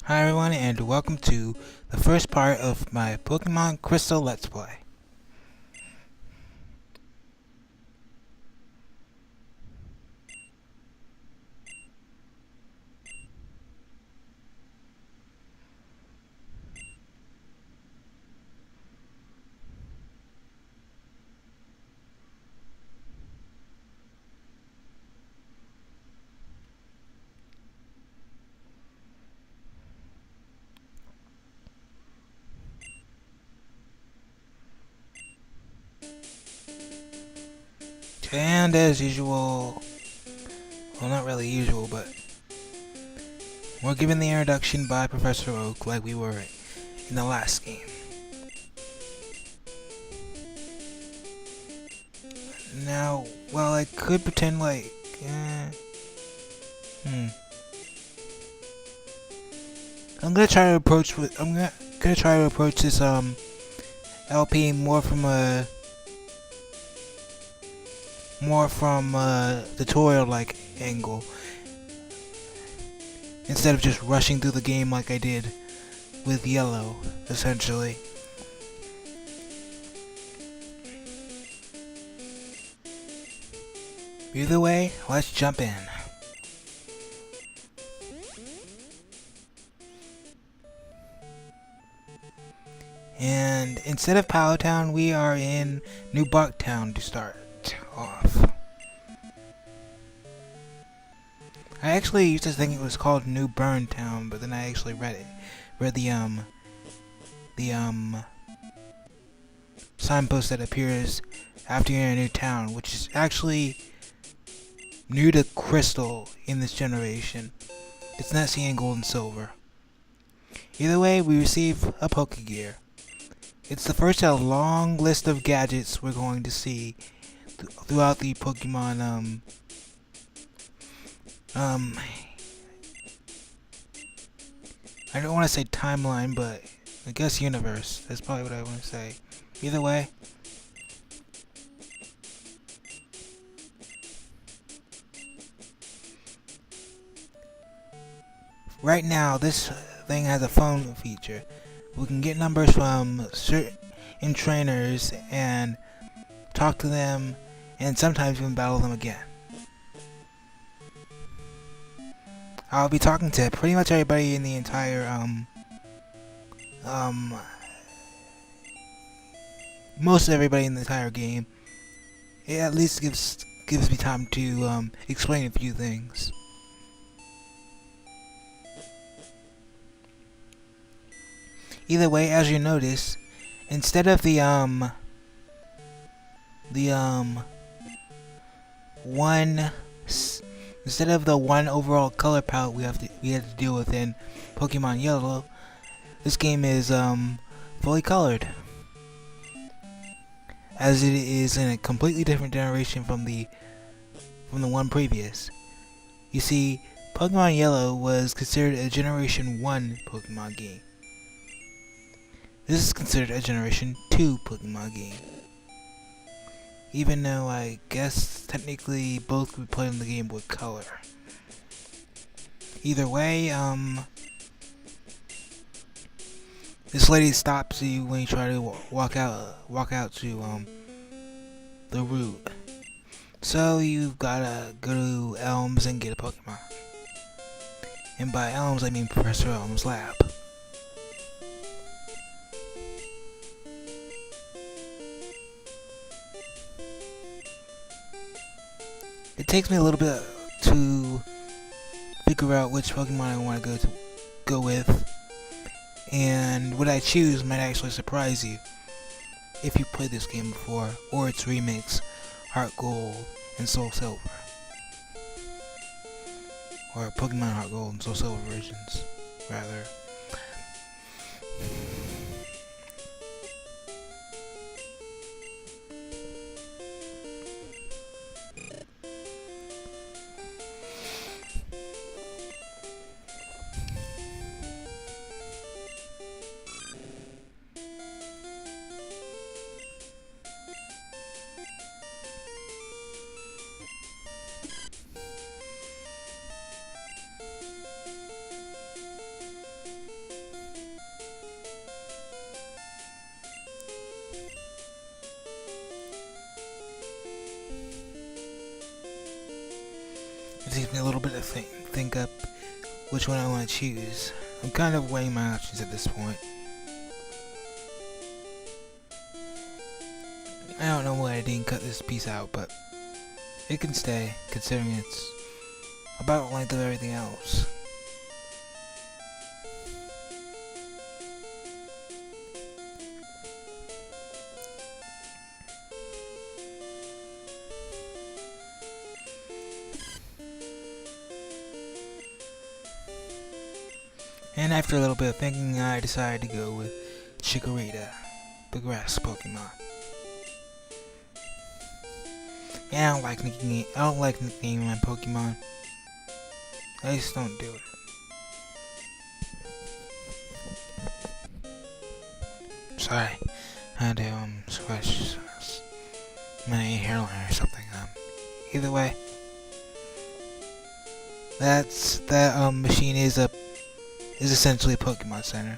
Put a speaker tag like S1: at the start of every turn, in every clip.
S1: Hi everyone, and welcome to the first part of my Pokemon Crystal Let's Play. And as usual, well not really usual, but we're given the introduction by Professor Oak like we were in the last game. Now, well I could pretend like, I'm gonna try to approach this LP more from a tutorial like angle instead of just rushing through the game like I did with Yellow, essentially. Either way, let's jump in. And instead of Palatown, we are in New Barktown to start off. I actually used to think it was called New Burntown, but then I actually read the signpost that appears after you're in a new town, which is actually new to Crystal in this generation. It's not seeing Gold and Silver. Either way, we receive a Pokegear. It's the first of a long list of gadgets we're going to see throughout the Pokemon, I don't want to say timeline, but I guess universe. That's probably what I want to say. Either way. Right now, this thing has a phone feature. We can get numbers from certain trainers and talk to them, and sometimes even battle them again. I'll be talking to pretty much everybody in the entire, most everybody in the entire game. It at least gives me time to, explain a few things. Either way, as you notice, instead of the one overall color palette we had to deal with in Pokemon Yellow, this game is fully colored, as it is in a completely different generation from the one previous. You see, Pokemon Yellow was considered a Generation 1 Pokemon game. This is considered a Generation 2 Pokemon game. Even though I guess technically both could be played in the Game Boy Color. Either way, this lady stops you when you try to walk out to the route. So you've gotta go to Elms and get a Pokemon. And by Elms I mean Professor Elms' lab. It takes me a little bit to figure out which Pokemon I want to go with, and what I choose might actually surprise you if you played this game before, or its remakes, Heart Gold and Soul Silver, or Pokemon Heart Gold and Soul Silver versions, rather. It takes me a little bit to think up which one I want to choose. I'm kind of weighing my options at this point. I don't know why I didn't cut this piece out, but it can stay, considering it's about the length of everything else. And after a little bit of thinking, I decided to go with Chikorita, the grass Pokemon. Yeah, I don't like nicknaming my Pokemon. I just don't do it. Sorry, I had to scratch my hairline or something. Either way, that machine is essentially a Pokemon Center.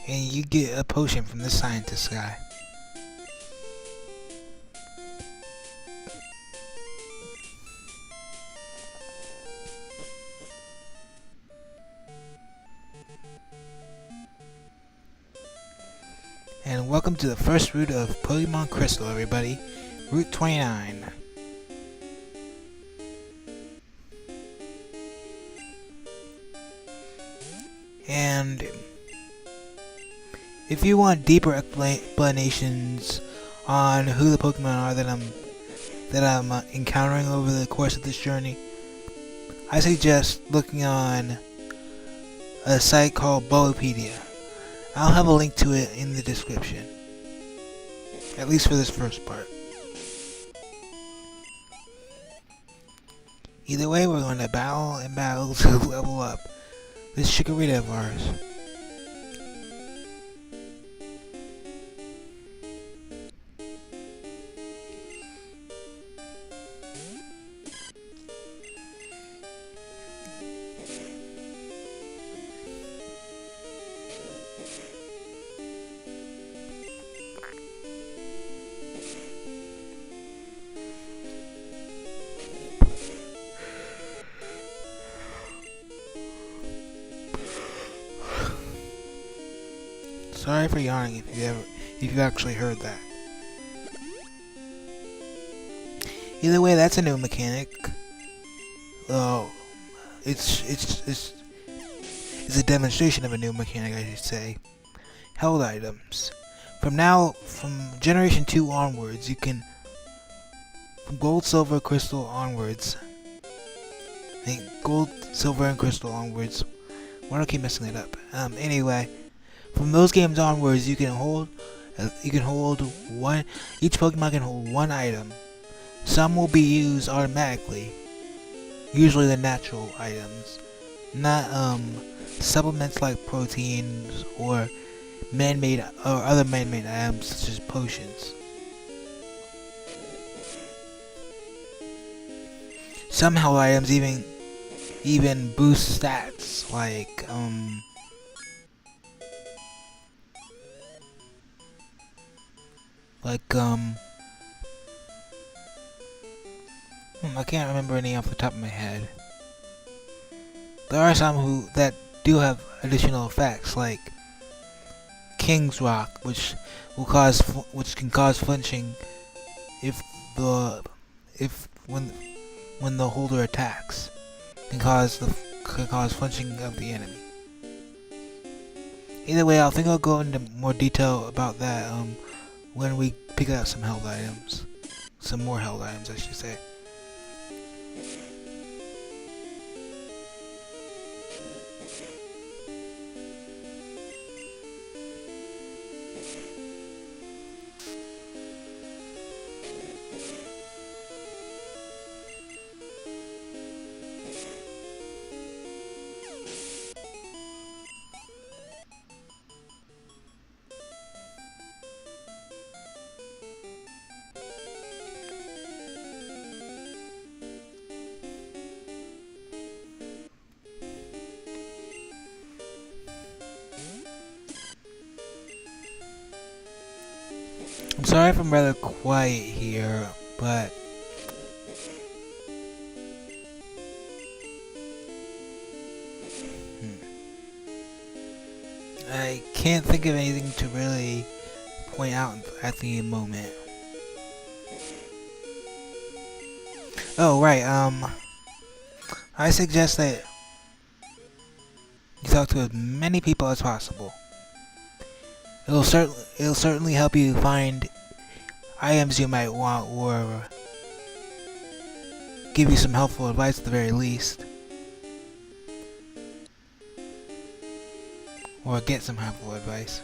S1: And you get a potion from the scientist guy. And welcome to the first route of Pokemon Crystal, everybody. Route 29. And if you want deeper explanations on who the Pokemon are that I'm encountering over the course of this journey, I suggest looking on a site called Bulbapedia. I'll have a link to it in the description, at least for this first part. Either way, we're going to battle to level up this Chikorita of ours. Sorry for yawning if you actually heard that. Either way, that's a new mechanic. Oh, it's a demonstration of a new mechanic, I should say. Held items. From Generation 2 onwards, you can, from Gold, Silver, Crystal onwards. I think Gold, Silver, and Crystal onwards. Why do I keep messing it up? Anyway. From those games onwards, you can hold one. Each Pokemon can hold one item. Some will be used automatically, usually the natural items, not supplements like proteins or other man-made items such as potions. Some held items even boost stats like I can't remember any off the top of my head. There are some that do have additional effects, like King's Rock, which can cause flinching when the holder attacks, can cause flinching of the enemy. Either way, I think I'll go into more detail about that when we pick out some held items. Some more held items, I should say. I'm sorry if I'm rather quiet here, but I can't think of anything to really point out at the moment. Oh, right, I suggest that you talk to as many people as possible. It'll certainly help you find items you might want, or give you some helpful advice at the very least. Or get some helpful advice.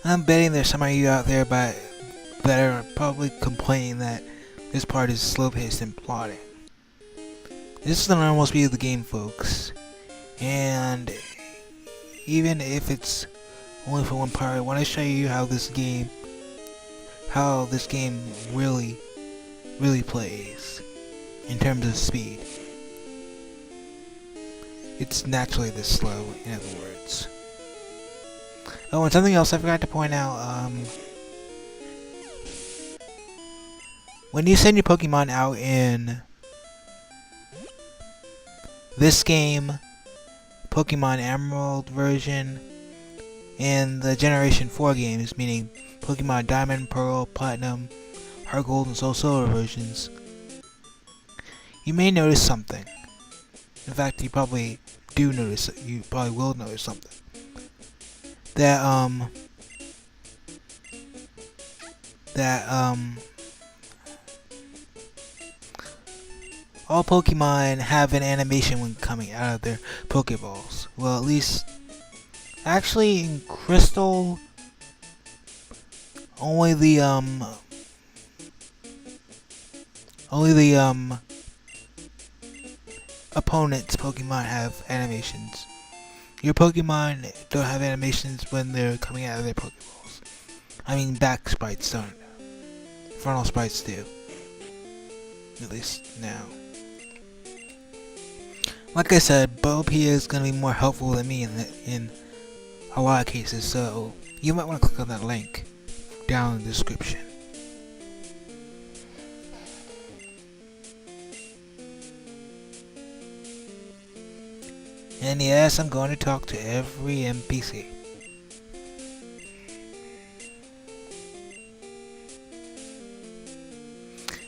S1: I'm betting there's some of you out there that are probably complaining that this part is slow-paced and plotting. This is the normal speed of the game, folks. And even if it's only for one part, I want to show you how this game really plays in terms of speed. It's naturally this slow, in other words. Oh, and something else I forgot to point out, when you send your Pokemon out in this game, Pokemon Emerald version, and the Generation 4 games, meaning Pokemon Diamond, Pearl, Platinum, Heart Gold, and Soul Silver versions, you may notice something. In fact, you probably will notice something. That all Pokemon have an animation when coming out of their Pokeballs. Well, at least, actually in Crystal, only the opponent's Pokemon have animations. Your Pokemon don't have animations when they're coming out of their Pokeballs. I mean, back sprites don't. Frontal sprites do. At least now. Like I said, Butterpea is going to be more helpful than me in a lot of cases, so you might want to click on that link down in the description. And yes, I'm going to talk to every NPC.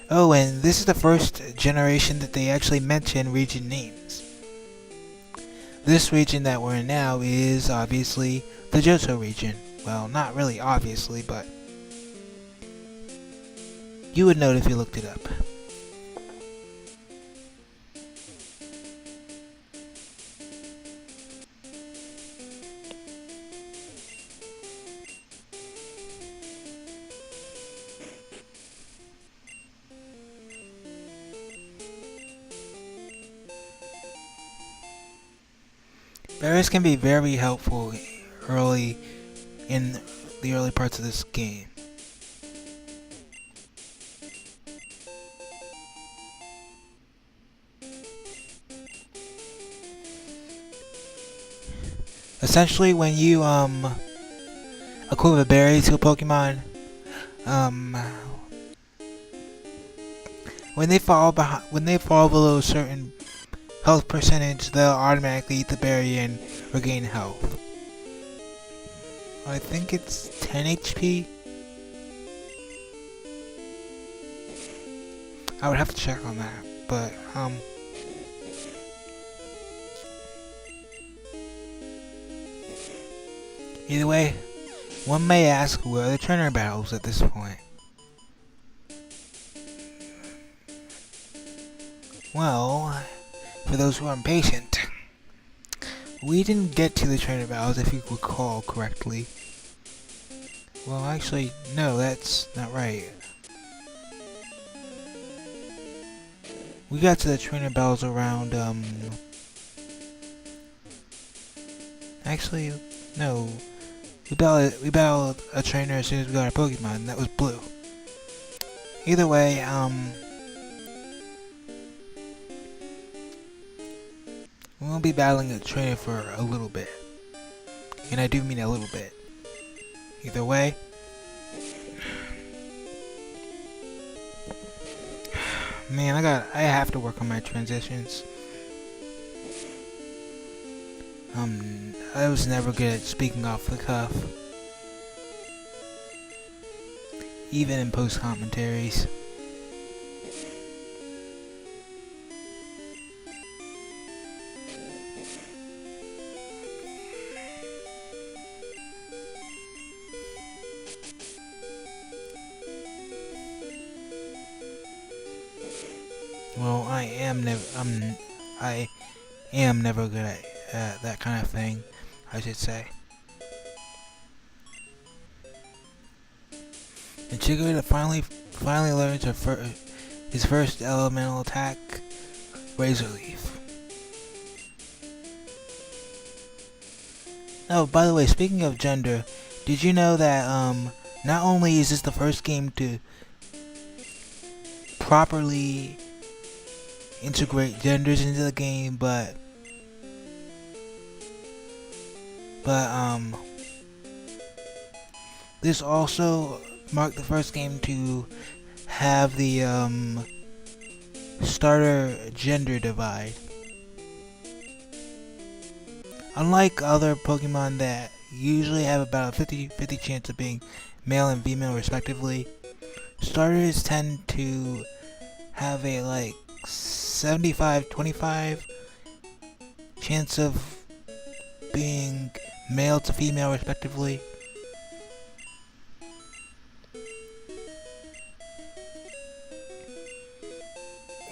S1: Oh, and this is the first generation that they actually mention region names. This region that we're in now is obviously the Johto region. Well, not really obviously, but you would know it if you looked it up. Berries can be very helpful in the early parts of this game. Essentially, when you equip a berry to a Pokemon, when they fall below a certain health percentage, they'll automatically eat the berry and regain health. I think it's 10 HP. I would have to check on that, but either way, One may ask, where are the trainer battles at this point? Well, for those who are impatient, we didn't get to the trainer battles if you recall correctly. Well, actually, no, that's not right. We got to the trainer battles around, actually, no. We battled a trainer as soon as we got a Pokemon, and that was Blue. Either way, we'll be battling a trainer for a little bit. And I do mean a little bit. Either way, man, I have to work on my transitions. I was never good at speaking off the cuff. Even in post commentaries. Well, I am never good at that kind of thing, I should say. And Chikorita finally learns his first elemental attack, Razor Leaf. Oh, by the way, speaking of gender, did you know that not only is this the first game to properly integrate genders into the game, but this also marked the first game to have the starter gender divide. Unlike other Pokemon that usually have about a 50-50 chance of being male and female respectively, starters tend to have a like 75-25 chance of being male to female respectively.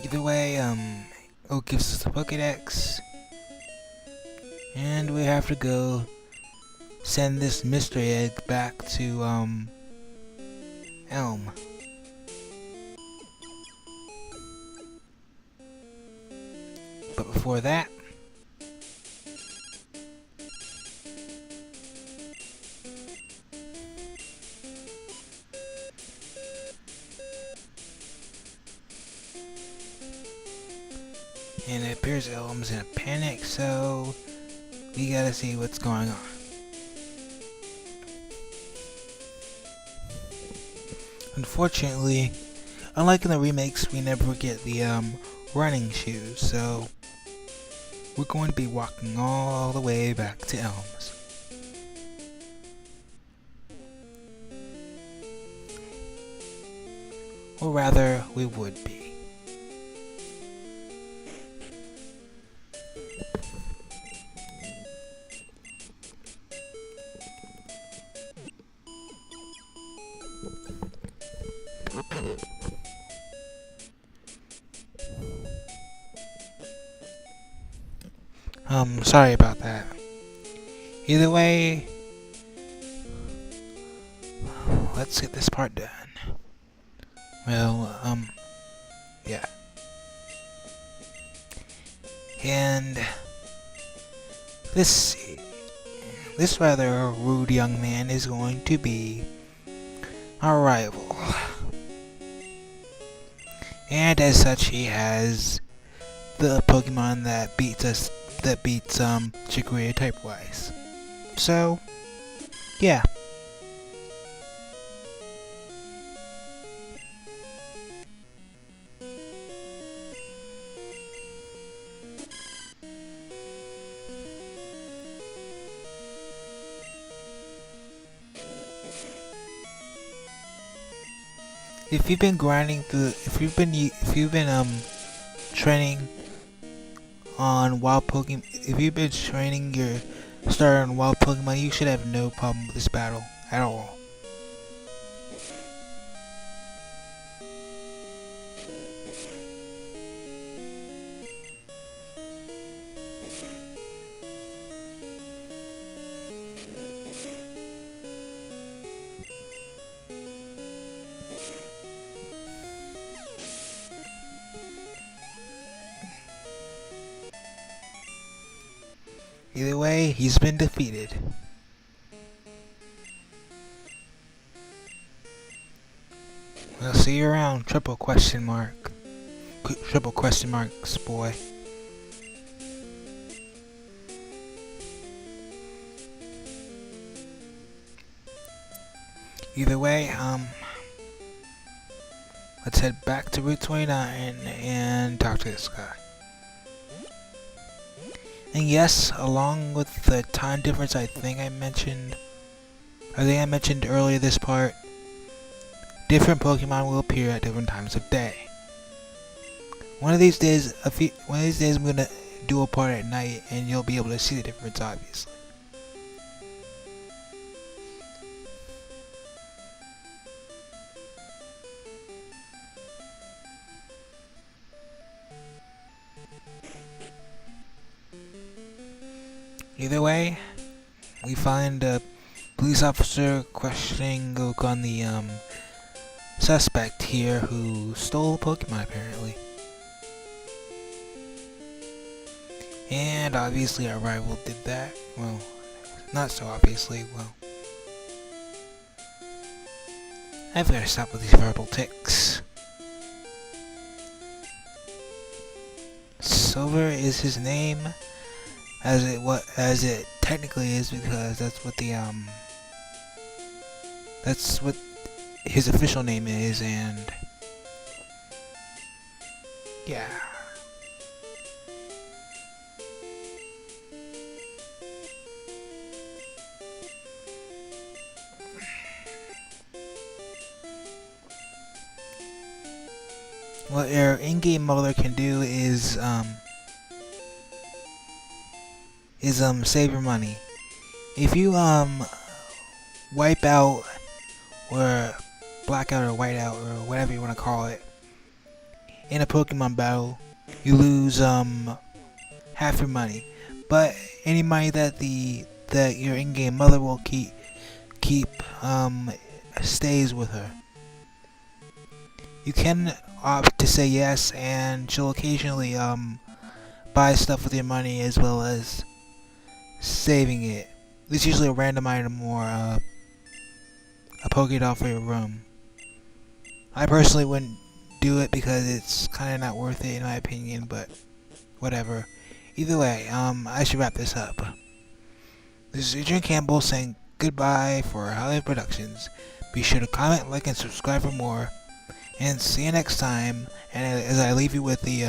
S1: Either way, it gives us the Pokédex, and we have to go send this mystery egg back to Elm. But before that, and it appears Elm's in a panic, so we gotta see what's going on. Unfortunately, unlike in the remakes, we never get the running shoes, so we're going to be walking all the way back to Elms. Or rather, we would be. Sorry about that. Either way, let's get this part done. Well, yeah. And this rather rude young man is going to be our rival. And as such, he has the Pokemon that beats Chikorita type-wise. So, yeah. If you've been training on wild Pokemon, if you've been training your starter on wild Pokemon, you should have no problem with this battle. at all. Either way, he's been defeated. We'll see you around, triple question mark. Triple question marks, boy. Either way, let's head back to Route 29 and talk to this guy. And yes, along with the time difference I mentioned earlier this part, different Pokemon will appear at different times of day. One of these days I'm gonna do a part at night and you'll be able to see the difference, obviously. Either way, we find a police officer questioning on the suspect here who stole a Pokemon apparently. And obviously our rival did that. Well, not so obviously, well. I better stop with these verbal tics. Silver is his name, as it technically is, because that's what his official name is, and yeah. What your in-game mother can do is save your money. If you wipe out or blackout or whiteout or whatever you want to call it in a Pokemon battle, you lose half your money. But any money that your in-game mother will keep stays with her. You can opt to say yes, and she'll occasionally buy stuff with your money as well as saving it. It's usually a random item or a Pokédoll for your room. I personally wouldn't do it because it's kind of not worth it in my opinion, but whatever. Either way, I should wrap this up. This is Adrian Campbell saying goodbye for Hollywood Productions. Be sure to comment, like, and subscribe for more. And see you next time. And as I leave you with the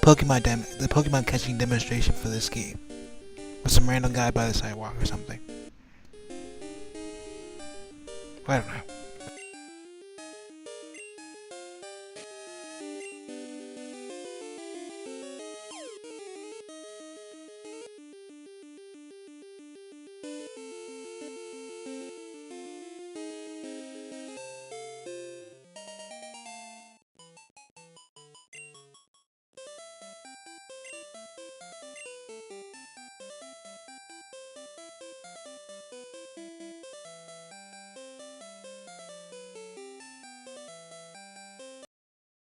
S1: Pokemon catching demonstration for this game, with some random guy by the sidewalk or something. I don't know.